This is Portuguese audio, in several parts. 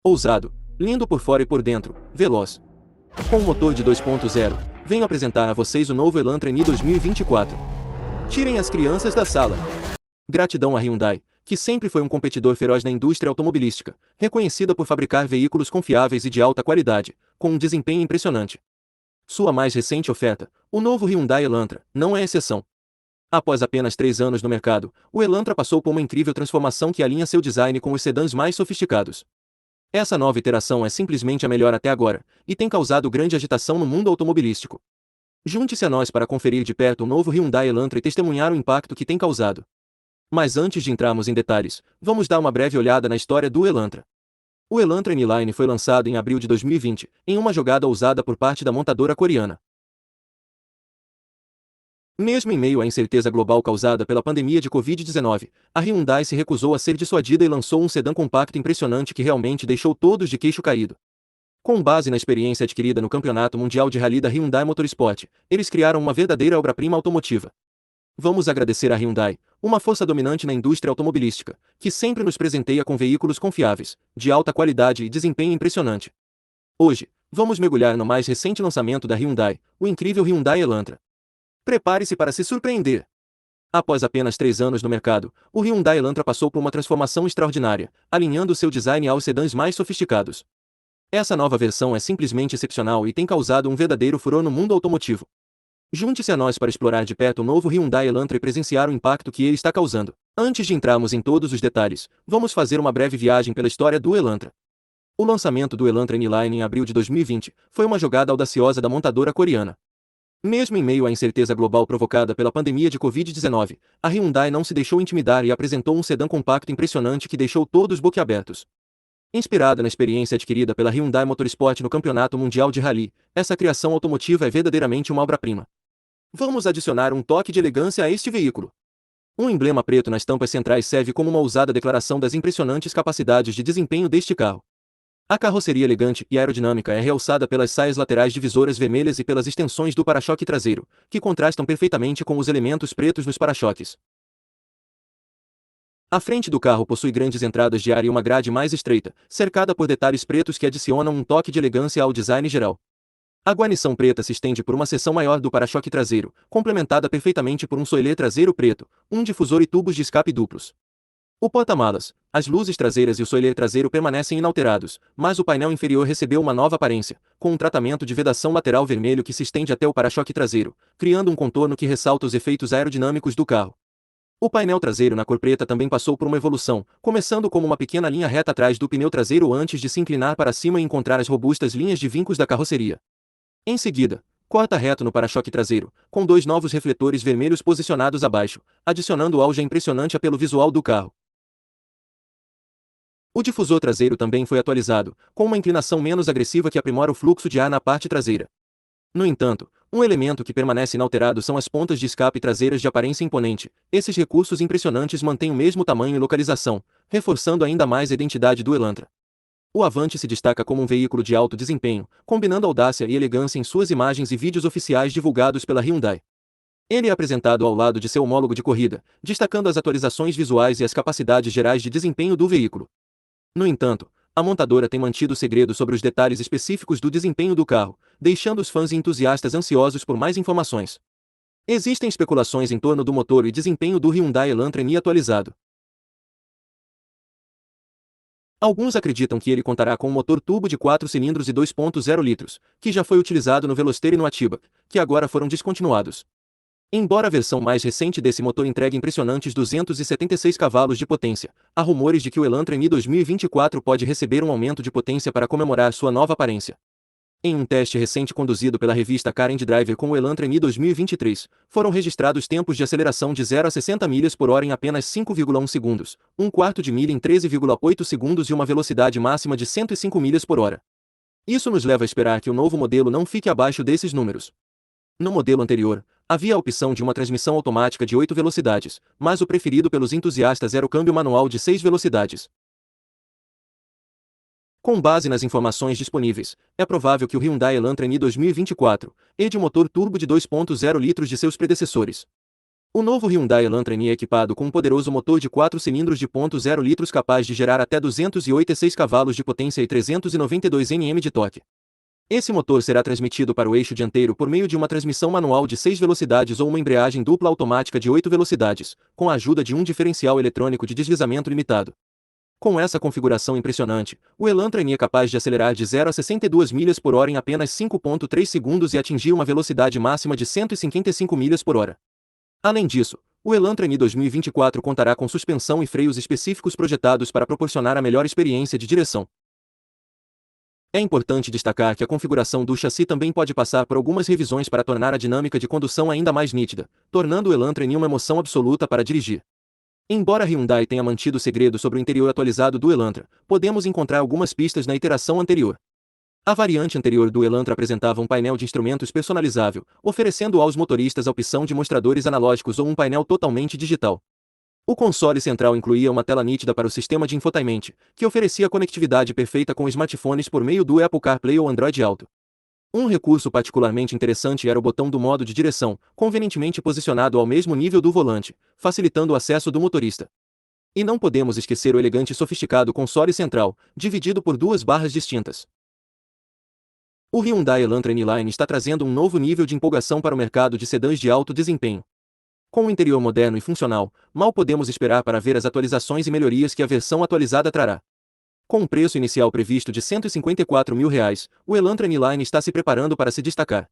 Ousado, lindo por fora e por dentro, veloz. Com o motor de 2.0, venho apresentar a vocês o novo Elantra N 2024. Tirem as crianças da sala. Gratidão à Hyundai, que sempre foi um competidor feroz na indústria automobilística, reconhecida por fabricar veículos confiáveis e de alta qualidade, com um desempenho impressionante. Sua mais recente oferta, o novo Hyundai Elantra, não é exceção. Após apenas 3 anos no mercado, o Elantra passou por uma incrível transformação que alinha seu design com os sedãs mais sofisticados. Essa nova iteração é simplesmente a melhor até agora, e tem causado grande agitação no mundo automobilístico. Junte-se a nós para conferir de perto o novo Hyundai Elantra e testemunhar o impacto que tem causado. Mas antes de entrarmos em detalhes, vamos dar uma breve olhada na história do Elantra. O Elantra N-Line foi lançado em abril de 2020, em uma jogada ousada por parte da montadora coreana. Mesmo em meio à incerteza global causada pela pandemia de Covid-19, a Hyundai se recusou a ser dissuadida e lançou um sedã compacto impressionante que realmente deixou todos de queixo caído. Com base na experiência adquirida no Campeonato Mundial de Rally da Hyundai Motorsport, eles criaram uma verdadeira obra-prima automotiva. Vamos agradecer à Hyundai, uma força dominante na indústria automobilística, que sempre nos presenteia com veículos confiáveis, de alta qualidade e desempenho impressionante. Hoje, vamos mergulhar no mais recente lançamento da Hyundai, o incrível Hyundai Elantra. Prepare-se para se surpreender! Após apenas 3 anos no mercado, o Hyundai Elantra passou por uma transformação extraordinária, alinhando seu design aos sedãs mais sofisticados. Essa nova versão é simplesmente excepcional e tem causado um verdadeiro furor no mundo automotivo. Junte-se a nós para explorar de perto o novo Hyundai Elantra e presenciar o impacto que ele está causando. Antes de entrarmos em todos os detalhes, vamos fazer uma breve viagem pela história do Elantra. O lançamento do Elantra N-Line em abril de 2020 foi uma jogada audaciosa da montadora coreana. Mesmo em meio à incerteza global provocada pela pandemia de Covid-19, a Hyundai não se deixou intimidar e apresentou um sedã compacto impressionante que deixou todos boquiabertos. Inspirada na experiência adquirida pela Hyundai Motorsport no Campeonato Mundial de Rally, essa criação automotiva é verdadeiramente uma obra-prima. Vamos adicionar um toque de elegância a este veículo. Um emblema preto nas tampas centrais serve como uma ousada declaração das impressionantes capacidades de desempenho deste carro. A carroceria elegante e aerodinâmica é realçada pelas saias laterais divisoras vermelhas e pelas extensões do para-choque traseiro, que contrastam perfeitamente com os elementos pretos nos para-choques. A frente do carro possui grandes entradas de ar e uma grade mais estreita, cercada por detalhes pretos que adicionam um toque de elegância ao design geral. A guarnição preta se estende por uma seção maior do para-choque traseiro, complementada perfeitamente por um spoiler traseiro preto, um difusor e tubos de escape duplos. O porta-malas, as luzes traseiras e o spoiler traseiro permanecem inalterados, mas o painel inferior recebeu uma nova aparência, com um tratamento de vedação lateral vermelho que se estende até o para-choque traseiro, criando um contorno que ressalta os efeitos aerodinâmicos do carro. O painel traseiro na cor preta também passou por uma evolução, começando como uma pequena linha reta atrás do pneu traseiro antes de se inclinar para cima e encontrar as robustas linhas de vincos da carroceria. Em seguida, corta reto no para-choque traseiro, com 2 novos refletores vermelhos posicionados abaixo, adicionando auge impressionante pelo visual do carro. O difusor traseiro também foi atualizado, com uma inclinação menos agressiva que aprimora o fluxo de ar na parte traseira. No entanto, um elemento que permanece inalterado são as pontas de escape traseiras de aparência imponente. Esses recursos impressionantes mantêm o mesmo tamanho e localização, reforçando ainda mais a identidade do Elantra. O Avante se destaca como um veículo de alto desempenho, combinando audácia e elegância em suas imagens e vídeos oficiais divulgados pela Hyundai. Ele é apresentado ao lado de seu homólogo de corrida, destacando as atualizações visuais e as capacidades gerais de desempenho do veículo. No entanto, a montadora tem mantido segredo sobre os detalhes específicos do desempenho do carro, deixando os fãs e entusiastas ansiosos por mais informações. Existem especulações em torno do motor e desempenho do Hyundai Elantra N atualizado. Alguns acreditam que ele contará com um motor turbo de 4 cilindros e 2.0 litros, que já foi utilizado no Veloster e no Atiba, que agora foram descontinuados. Embora a versão mais recente desse motor entregue impressionantes 276 cavalos de potência, há rumores de que o Elantra N 2024 pode receber um aumento de potência para comemorar sua nova aparência. Em um teste recente conduzido pela revista Car and Driver com o Elantra N 2023, foram registrados tempos de aceleração de 0 a 60 milhas por hora em apenas 5,1 segundos, um quarto de milha em 13,8 segundos e uma velocidade máxima de 105 milhas por hora. Isso nos leva a esperar que o novo modelo não fique abaixo desses números. No modelo anterior, havia a opção de uma transmissão automática de 8 velocidades, mas o preferido pelos entusiastas era o câmbio manual de 6 velocidades. Com base nas informações disponíveis, é provável que o Hyundai Elantra N 2024 herde o motor turbo de 2.0 litros de seus predecessores. O novo Hyundai Elantra N é equipado com um poderoso motor de 4 cilindros de 0,0 litros capaz de gerar até 286 cavalos de potência e 392 Nm de torque. Esse motor será transmitido para o eixo dianteiro por meio de uma transmissão manual de 6 velocidades ou uma embreagem dupla automática de 8 velocidades, com a ajuda de um diferencial eletrônico de deslizamento limitado. Com essa configuração impressionante, o Elantra N é capaz de acelerar de 0 a 62 milhas por hora em apenas 5,3 segundos e atingir uma velocidade máxima de 155 milhas por hora. Além disso, o Elantra N 2024 contará com suspensão e freios específicos projetados para proporcionar a melhor experiência de direção. É importante destacar que a configuração do chassi também pode passar por algumas revisões para tornar a dinâmica de condução ainda mais nítida, tornando o Elantra N uma emoção absoluta para dirigir. Embora a Hyundai tenha mantido o segredo sobre o interior atualizado do Elantra, podemos encontrar algumas pistas na iteração anterior. A variante anterior do Elantra apresentava um painel de instrumentos personalizável, oferecendo aos motoristas a opção de mostradores analógicos ou um painel totalmente digital. O console central incluía uma tela nítida para o sistema de infotainment, que oferecia conectividade perfeita com smartphones por meio do Apple CarPlay ou Android Auto. Um recurso particularmente interessante era o botão do modo de direção, convenientemente posicionado ao mesmo nível do volante, facilitando o acesso do motorista. E não podemos esquecer o elegante e sofisticado console central, dividido por duas barras distintas. O Hyundai Elantra N-Line está trazendo um novo nível de empolgação para o mercado de sedãs de alto desempenho. Com um interior moderno e funcional, mal podemos esperar para ver as atualizações e melhorias que a versão atualizada trará. Com um preço inicial previsto de R$ 154 mil, o Elantra N-Line está se preparando para se destacar.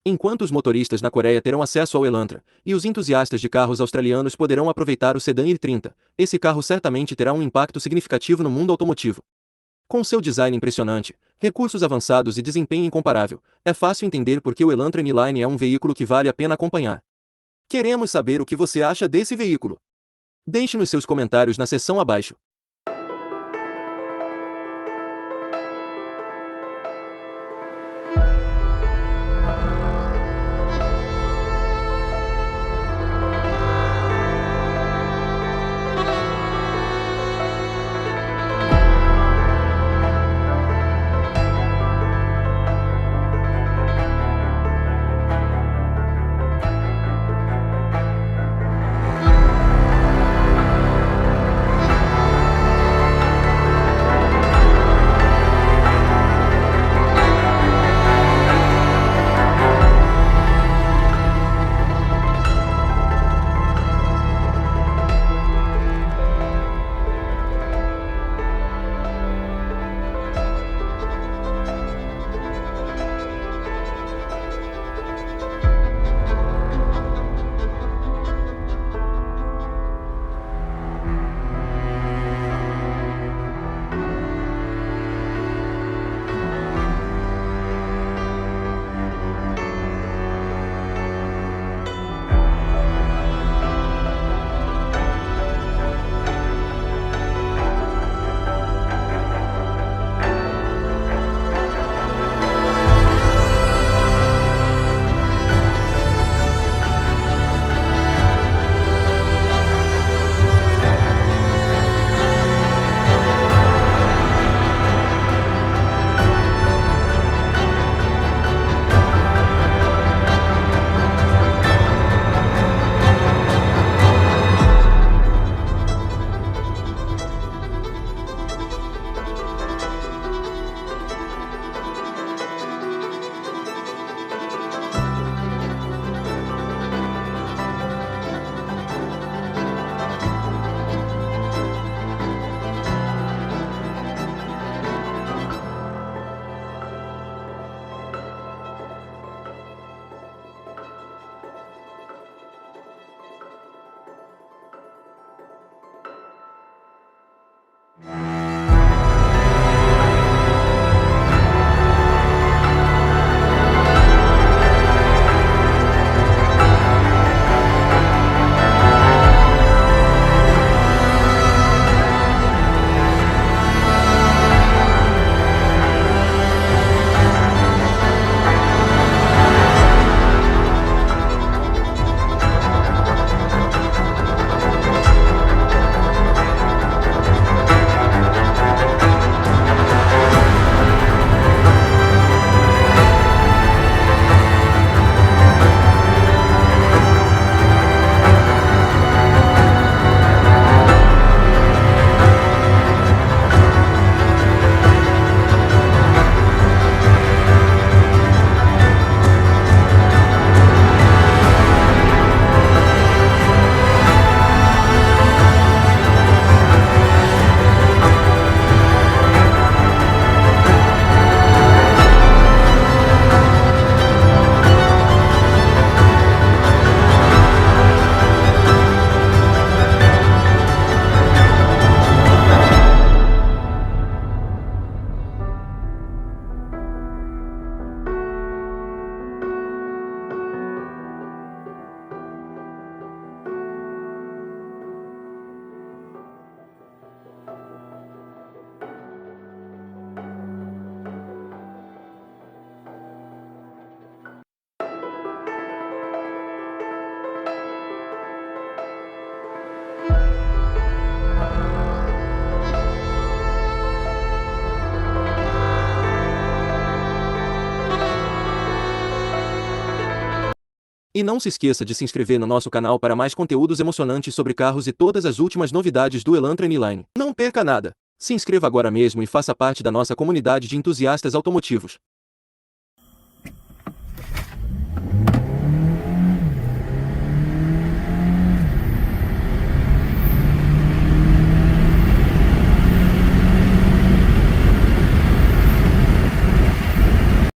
Enquanto os motoristas na Coreia terão acesso ao Elantra, e os entusiastas de carros australianos poderão aproveitar o sedã i30, esse carro certamente terá um impacto significativo no mundo automotivo. Com seu design impressionante, recursos avançados e desempenho incomparável, é fácil entender por que o Elantra N-Line é um veículo que vale a pena acompanhar. Queremos saber o que você acha desse veículo. Deixe-nos seus comentários na seção abaixo. E não se esqueça de se inscrever no nosso canal para mais conteúdos emocionantes sobre carros e todas as últimas novidades do Elantra M-Line. Não perca nada! Se inscreva agora mesmo e faça parte da nossa comunidade de entusiastas automotivos.